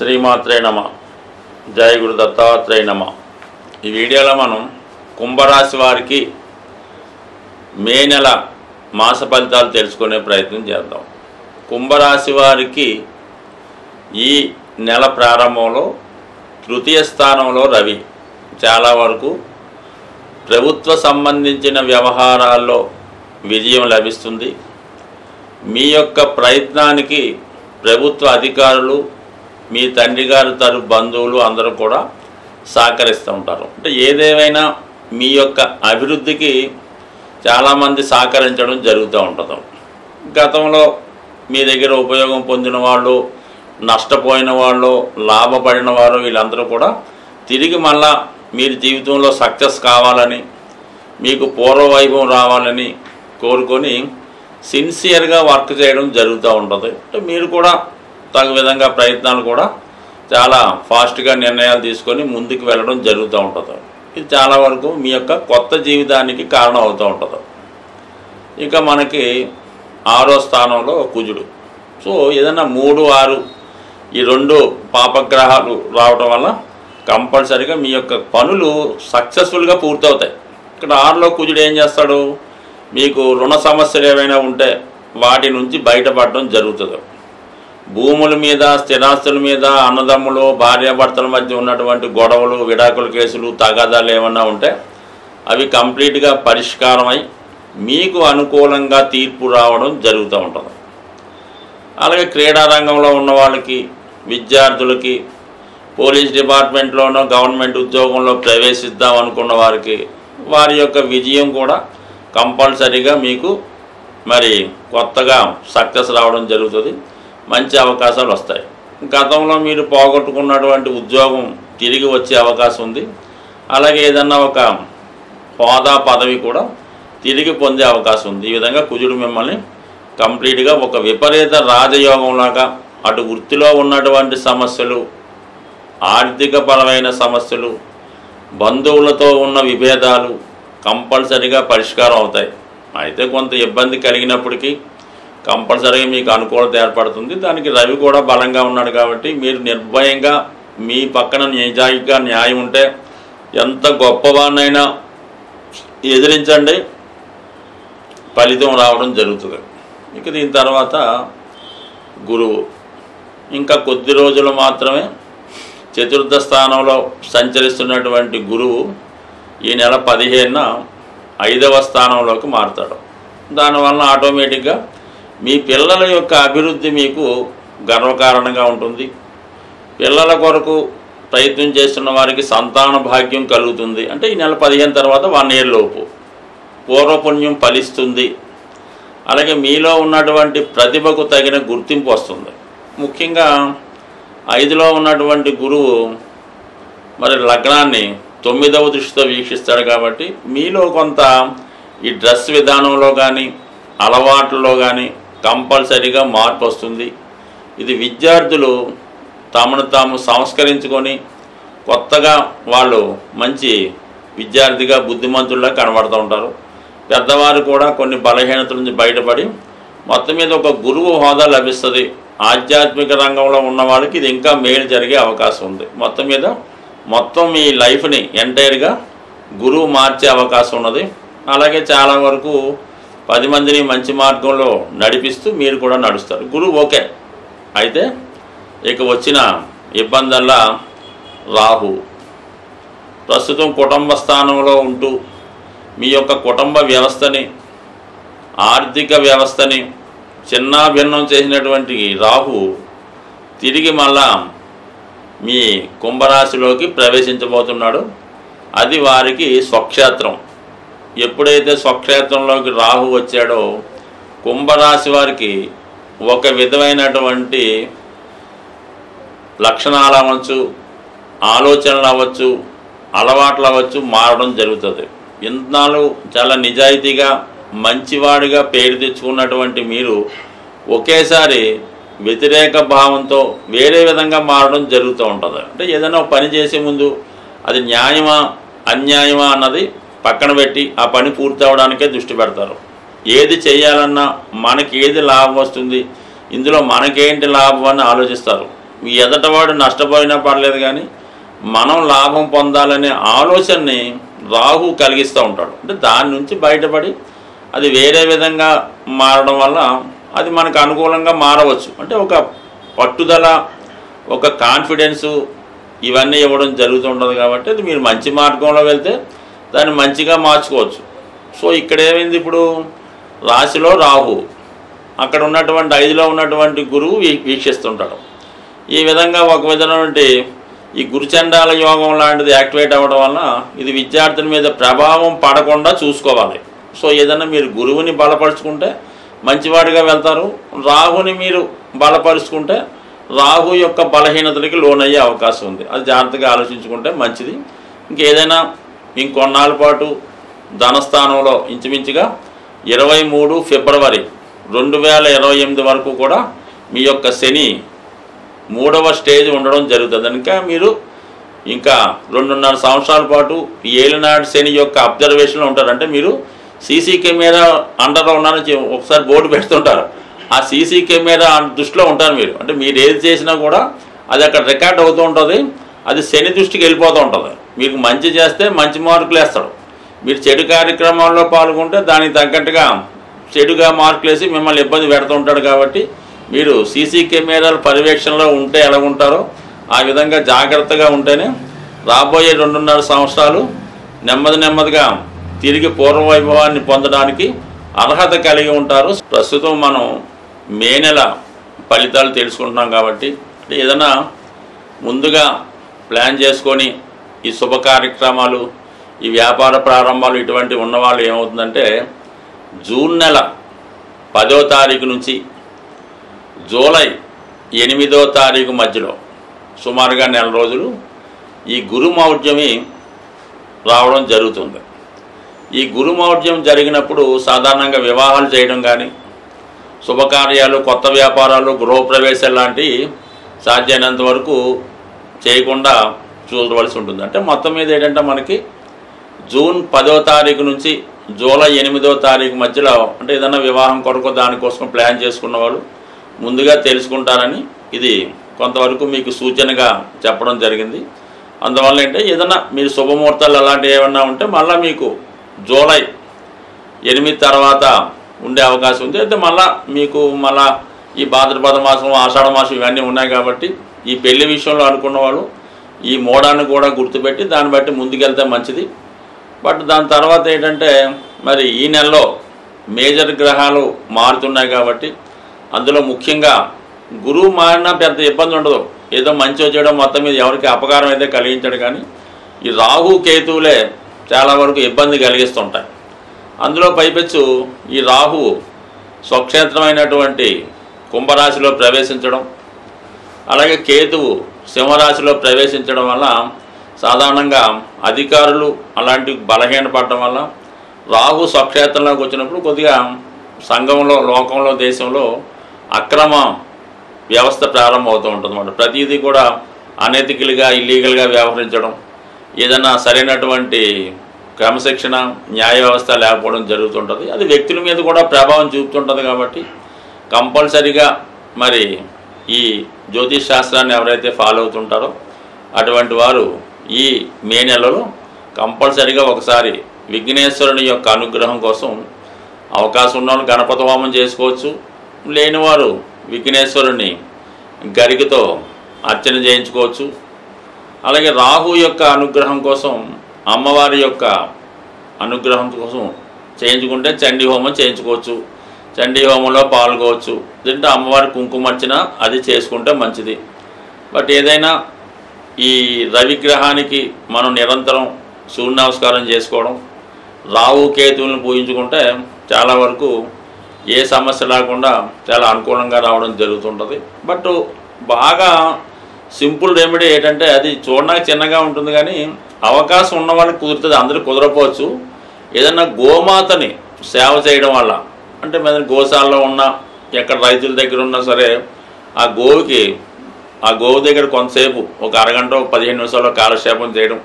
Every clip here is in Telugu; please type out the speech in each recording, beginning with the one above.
శ్రీమాత్రే నమ. జయ గురు దత్తాత్రేయ నమ. ఈ వీడియోలో మనం కుంభరాశి వారికి మే నెల మాస ఫలితాలు తెలుసుకునే ప్రయత్నం చేద్దాం. కుంభరాశి వారికి ఈ నెల ప్రారంభంలో తృతీయ స్థానంలో రవి చాలా వరకు ప్రభుత్వ సంబంధించిన వ్యవహారాల్లో విజయం లభిస్తుంది. మీ యొక్క ప్రయత్నానికి ప్రభుత్వ అధికారులు, మీ తండ్రి గారి తరపు బంధువులు అందరూ కూడా సహకరిస్తూ ఉంటారు. అంటే ఏదేమైనా మీ యొక్క అభివృద్ధికి చాలామంది సహకరించడం జరుగుతూ ఉంటుంది. గతంలో మీ దగ్గర ఉపయోగం పొందిన వాళ్ళు, నష్టపోయిన వాళ్ళు, లాభపడిన వారు వీళ్ళందరూ కూడా తిరిగి మళ్ళా మీరు జీవితంలో సక్సెస్ కావాలని, మీకు పూర్వవైభవం రావాలని కోరుకొని సిన్సియర్గా వర్క్ చేయడం జరుగుతూ ఉంటుంది. అంటే మీరు కూడా తగు విధంగా ప్రయత్నాలు కూడా చాలా ఫాస్ట్గా నిర్ణయాలు తీసుకొని ముందుకు వెళ్ళడం జరుగుతూ ఉంటుంది. ఇది చాలా వరకు మీ యొక్క కొత్త జీవితానికి కారణం అవుతూ ఉంటుంది. ఇక మనకి 6వ స్థానంలో కుజుడు. సో ఏదైనా 3, 6 ఈ 2 పాపగ్రహాలు రావడం వల్ల కంపల్సరీగా మీ యొక్క పనులు సక్సెస్ఫుల్గా పూర్తవుతాయి. ఇక్కడ 6లో కుజుడు ఏం చేస్తాడు, మీకు రుణ సమస్యలు ఏవైనా ఉంటే వాటి నుంచి బయటపడడం జరుగుతుంది. భూముల మీద, స్థిరాస్తుల మీద, అన్నదమ్ములు, భార్యాభర్తల మధ్య ఉన్నటువంటి గొడవలు, విడాకుల కేసులు, తగాదాలు ఏమన్నా ఉంటే అవి కంప్లీట్గా పరిష్కారమై మీకు అనుకూలంగా తీర్పు రావడం జరుగుతూ ఉంటుంది. అలాగే క్రీడా రంగంలో ఉన్న వాళ్ళకి, విద్యార్థులకి, పోలీస్ డిపార్ట్మెంట్లోనో గవర్నమెంట్ ఉద్యోగంలో ప్రవేశిద్దాం అనుకున్న వారికి వారి యొక్క విజయం కూడా కంపల్సరీగా మీకు మరి కొత్తగా సక్సెస్ రావడం జరుగుతుంది. మంచి అవకాశాలు వస్తాయి. గతంలో మీరు పోగొట్టుకున్నటువంటి ఉద్యోగం తిరిగి వచ్చే అవకాశం ఉంది. అలాగే ఏదన్నా ఒక హోదా, పదవి కూడా తిరిగి పొందే అవకాశం ఉంది. ఈ విధంగా కుజుడు మిమ్మల్ని కంప్లీట్గా ఒక విపరీత రాజయోగంలాగా అటు వృత్తిలో ఉన్నటువంటి సమస్యలు, ఆర్థికపరమైన సమస్యలు, బంధువులతో ఉన్న విభేదాలు కంపల్సరీగా పరిష్కారం అవుతాయి. అయితే కొంత ఇబ్బంది కలిగినప్పటికీ కంపల్సరీగా మీకు అనుకూలత ఏర్పడుతుంది. దానికి రవి కూడా బలంగా ఉన్నాడు కాబట్టి మీరు నిర్భయంగా మీ పక్కన నిజాయితీగా న్యాయం ఉంటే ఎంత గొప్పవాడినైనా ఎదిరించండి, ఫలితం రావడం జరుగుతుంది. ఇక దీని తర్వాత గురువు ఇంకా కొద్ది రోజులు మాత్రమే చతుర్థ స్థానంలో సంచరిస్తున్నటువంటి గురువు ఈ నెల 15న 5వ స్థానంలోకి మారుతాడు. దానివల్ల ఆటోమేటిక్గా మీ పిల్లల యొక్క అభివృద్ధి మీకు గర్వకారణంగా ఉంటుంది. పిల్లల కొరకు ప్రయత్నం చేస్తున్న వారికి సంతాన భాగ్యం కలుగుతుంది. అంటే ఈ నెల 15 తర్వాత 1 year లోపు పూర్వపుణ్యం ఫలిస్తుంది. అలాగే మీలో ఉన్నటువంటి ప్రతిభకు తగిన గుర్తింపు వస్తుంది. ముఖ్యంగా 5లో ఉన్నటువంటి గురువు మరి లగ్నాన్ని 9వ దృష్టితో వీక్షిస్తాడు కాబట్టి మీలో కొంత ఈ డ్రెస్ విధానంలో కానీ, అలవాట్లలో కానీ కంపల్సరీగా మార్పు వస్తుంది. ఇది విద్యార్థులు తమను తాము సంస్కరించుకొని కొత్తగా వాళ్ళు మంచి విద్యార్థిగా, బుద్ధిమంతుల్లా కనబడుతూ ఉంటారు. పెద్దవారు కూడా కొన్ని బలహీనతల నుంచి బయటపడి మొత్తం మీద ఒక గురువు హోదా లభిస్తుంది. ఆధ్యాత్మిక రంగంలో ఉన్న వాళ్ళకి ఇది ఇంకా మేలు జరిగే అవకాశం ఉంది. మొత్తం మీ లైఫ్ని ఎంటైర్గా గురువు మార్చే అవకాశం ఉన్నది. అలాగే చాలా వరకు 10 మందిని మంచి మార్గంలో నడిపిస్తూ మీరు కూడా నడుస్తారు. గురువు ఓకే. అయితే ఇక వచ్చిన ఇబ్బందల్లా రాహు ప్రస్తుతం కుటుంబ స్థానంలో ఉంటూ మీ యొక్క కుటుంబ వ్యవస్థని, ఆర్థిక వ్యవస్థని చిన్నాభిన్నం చేసినటువంటి రాహు తిరిగి మళ్ళా మీ కుంభరాశిలోకి ప్రవేశించబోతున్నాడు. అది వారికి స్వక్షేత్రం. ఎప్పుడైతే స్వక్షేత్రంలోకి రాహు వచ్చాడో కుంభరాశి వారికి ఒక విధమైనటువంటి లక్షణాలు అవ్వచ్చు, ఆలోచనలు అవ్వచ్చు, అలవాట్లు అవ్వచ్చు మారడం జరుగుతుంది. ఇంతనాలు చాలా నిజాయితీగా మంచివాడిగా పేరు తెచ్చుకున్నటువంటి మీరు ఒకేసారి వ్యతిరేక భావంతో వేరే విధంగా మారడం జరుగుతూ ఉంటుంది. అంటే ఏదైనా పని చేసే ముందు అది న్యాయమా అన్యాయమా అన్నది పక్కన పెట్టి ఆ పని పూర్తి అవడానికే దృష్టి పెడతారు. ఏది చేయాలన్నా మనకి ఏది లాభం వస్తుంది, ఇందులో మనకేంటి లాభం అని ఆలోచిస్తారు. ఎదటవాడు నష్టపోయినా పర్లేదు కానీ మనం లాభం పొందాలనే ఆలోచనని రాహు కలిగిస్తూ ఉంటాడు. అంటే దాని నుంచి బయటపడి అది వేరే విధంగా మారడం వల్ల అది మనకు అనుకూలంగా మారవచ్చు. అంటే ఒక పట్టుదల, ఒక కాన్ఫిడెన్సు ఇవన్నీ ఇవ్వడం జరుగుతుంటుంది. కాబట్టి అది మీరు మంచి మార్గంలో వెళ్తే దాన్ని మంచిగా మార్చుకోవచ్చు. సో ఇక్కడ ఏమైంది, ఇప్పుడు రాశిలో రాహు, అక్కడ ఉన్నటువంటి 5లో ఉన్నటువంటి గురువు వీక్షిస్తుంటాడు. ఈ విధంగా ఒక విధమైనటువంటి ఈ గురుచండాల యోగం లాంటిది యాక్టివేట్ అవ్వడం వల్ల ఇది విద్యార్థుల మీద ప్రభావం పడకుండా చూసుకోవాలి. సో ఏదైనా మీరు గురువుని బలపరుచుకుంటే మంచివాడిగా వెళ్తారు. రాహుని మీరు బలపరుచుకుంటే రాహు యొక్క బలహీనతలకి లోనయ్యే అవకాశం ఉంది. అది జాగ్రత్తగా ఆలోచించుకుంటే మంచిది. ఇంకేదైనా ఇంకొన్నాళ్ళ పాటు ధనస్థానంలో ఇంచుమించుగా 23 ఫిబ్రవరి 2028 వరకు కూడా మీ యొక్క శని 3వ స్టేజ్ ఉండడం జరుగుతుంది. ఇంకా మీరు ఇంకా 2.5 సంవత్సరాల పాటు ఏలినాడు శని యొక్క అబ్జర్వేషన్లో ఉంటారు. అంటే మీరు సీసీ కెమెరా అండర్లో ఉన్నారని ఒకసారి బోర్డు పెడుతుంటారు. ఆ సీసీ కెమెరా దృష్టిలో ఉంటారు మీరు. అంటే మీరు ఏది చేసినా కూడా అది అక్కడ రికార్డ్ అవుతూ ఉంటుంది. అది శని దృష్టికి వెళ్ళిపోతూ ఉంటుంది. మీకు మంచి చేస్తే మంచి మార్కులు వేస్తాడు. మీరు చెడు కార్యక్రమాల్లో పాల్గొంటే దానికి తగ్గట్టుగా చెడుగా మార్కులు వేసి మిమ్మల్ని ఇబ్బంది పెడుతూ ఉంటాడు. కాబట్టి మీరు సీసీ కెమెరాల పర్యవేక్షణలో ఉంటే ఎలా ఉంటారో ఆ విధంగా జాగ్రత్తగా ఉంటేనే రాబోయే 2.5 సంవత్సరాలు నెమ్మదిగా తిరిగి పూర్వవైభవాన్ని పొందడానికి అర్హత కలిగి ఉంటారు. ప్రస్తుతం మనం మే నెల ఫలితాలు తెలుసుకుంటున్నాం. కాబట్టి ఏదైనా ముందుగా ప్లాన్ చేసుకొని ఈ శుభ కార్యక్రమాలు, ఈ వ్యాపార ప్రారంభాలు ఇటువంటి ఉన్నవాళ్ళు ఏమవుతుందంటే జూన్ నెల 10వ తారీఖు నుంచి జూలై 8వ తారీఖు మధ్యలో సుమారుగా నెల రోజులు ఈ గురుమౌఢ్యమి రావడం జరుగుతుంది. ఈ గురుమౌఢ్యం జరిగినప్పుడు సాధారణంగా వివాహాలు చేయడం కానీ, శుభకార్యాలు, కొత్త వ్యాపారాలు, గృహప్రవేశాలు లాంటివి సాధ్యమైనంత వరకు చేయకుండా చూడవలసి ఉంటుంది. అంటే మొత్తం మీద ఏంటంటే మనకి జూన్ 10వ తారీఖు నుంచి జూలై 8వ తారీఖు మధ్యలో అంటే ఏదైనా వివాహం కొరకు దానికోసం ప్లాన్ చేసుకున్న వాళ్ళు ముందుగా తెలుసుకుంటారని ఇది కొంతవరకు మీకు సూచనగా చెప్పడం జరిగింది. అందువల్ల అంటే ఏదైనా మీరు శుభముహూర్తాలు అలాంటివి ఏమన్నా ఉంటే మళ్ళీ మీకు జూలై 8 తర్వాత ఉండే అవకాశం ఉంది. అయితే మళ్ళీ ఈ భాద్రపద మాసం, ఆషాఢ మాసం ఇవన్నీ ఉన్నాయి. కాబట్టి ఈ పెళ్లి విషయంలో అనుకున్న వాళ్ళు ఈ మోడాన్ని కూడా గుర్తుపెట్టి దాన్ని బట్టి ముందుకెళ్తే మంచిది. బట్ దాని తర్వాత ఏంటంటే మరి ఈ నెలలో మేజర్ గ్రహాలు మారుతున్నాయి. కాబట్టి అందులో ముఖ్యంగా గురువు మారినా పెద్ద ఇబ్బంది ఉండదు. ఏదో మంచి చేయడం మొత్తం మీద ఎవరికి అపకారం అయితే కలిగించడు. కానీ ఈ రాహు కేతువులే చాలా వరకు ఇబ్బంది కలిగిస్తుంటాయి. అందులో పైపెచ్చు ఈ రాహు స్వక్షేత్రమైనటువంటి కుంభరాశిలో ప్రవేశించడం, అలాగే కేతువు సింహరాశిలో ప్రవేశించడం వల్ల సాధారణంగా అధికారులు అలాంటి బలహీనపడటం వల్ల రాహు స్వక్షేత్రంలోకి వచ్చినప్పుడు కొద్దిగా సంఘంలో, లోకంలో, దేశంలో అక్రమ వ్యవస్థ ప్రారంభమవుతూ ఉంటుంది అన్నమాట. ప్రతిదీ కూడా అనెతికల్గా, ఇల్లీగల్గా వ్యవహరించడం, ఏదైనా సరైనటువంటి క్రమశిక్షణ, న్యాయ వ్యవస్థ లేకపోవడం జరుగుతుంటుంది. అది వ్యక్తుల మీద కూడా ప్రభావం చూపుతుంటుంది. కాబట్టి కంపల్సరీగా మరి ఈ జ్యోతిష్ శాస్త్రాన్ని ఎవరైతే ఫాలో అవుతుంటారో అటువంటి వారు ఈ మే నెలలో కంపల్సరీగా ఒకసారి విఘ్నేశ్వరుని యొక్క అనుగ్రహం కోసం అవకాశం ఉన్నవాళ్ళు గణపతి హోమం చేసుకోవచ్చు. లేనివారు విఘ్నేశ్వరుని గరికతో అర్చన చేయించుకోవచ్చు. అలాగే రాహు యొక్క అనుగ్రహం కోసం, అమ్మవారి యొక్క అనుగ్రహం కోసం చేయించుకుంటే చండీ హోమం చేయించుకోవచ్చు. చండీ హోమంలో పాల్గొవచ్చు. దీంట్లో అమ్మవారి కుంకుమర్చన అది చేసుకుంటే మంచిది. బట్ ఏదైనా ఈ రవిగ్రహానికి మనం నిరంతరం సూర్య నమస్కారం చేసుకోవడం, రాహు కేతువులను పూజించుకుంటే చాలా వరకు ఏ సమస్య లేకుండా చాలా అనుకూలంగా రావడం జరుగుతుంటుంది. బట్ బాగా సింపుల్ రెమెడీ ఏంటంటే అది చూడడానికి చిన్నగా ఉంటుంది కానీ అవకాశం ఉన్న వాళ్ళకి కుదురుతుంది, అందరూ కుదరపోవచ్చు. ఏదన్నా గోమాతని సేవ చేయడం వల్ల, అంటే మన గోశాలలో ఉన్న, ఎక్కడ రైతుల దగ్గర ఉన్నా సరే ఆ గోవు దగ్గర కొంతసేపు ఒక అరగంట 15 నిమిషాల్లో కాలక్షేపం చేయడం,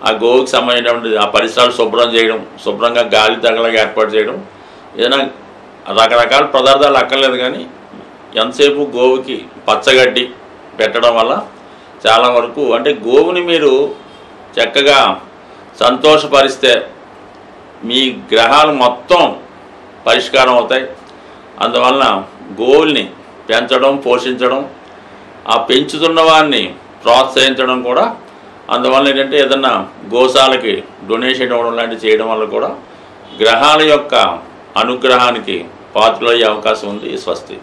ఆ గోవుకి సంబంధించినటువంటి ఆ పరిసరాలు శుభ్రం చేయడం, శుభ్రంగా గాలి తగలగా ఏర్పాటు చేయడం, ఏదైనా రకరకాల పదార్థాలు అక్కర్లేదు కానీ ఎంతసేపు గోవుకి పచ్చగడ్డి, పెట్టడం వల్ల చాలా వరకు అంటే గోవుని మీరు చక్కగా సంతోషపరిస్తే మీ గ్రహాలు మొత్తం పరిష్కారం అవుతాయి. అందువలన గోవుల్ని పెంచడం, పోషించడం, ఆ పెంచుతున్న వారిని ప్రోత్సహించడం కూడా, అందువల్ల ఏంటంటే ఏదన్నా గోశాలకి డొనేషన్ ఇవ్వడం లాంటివి చేయడం వల్ల కూడా గ్రహాల యొక్క అనుగ్రహానికి పాత్రలయ్యే అవకాశం ఉంది. స్వస్తి.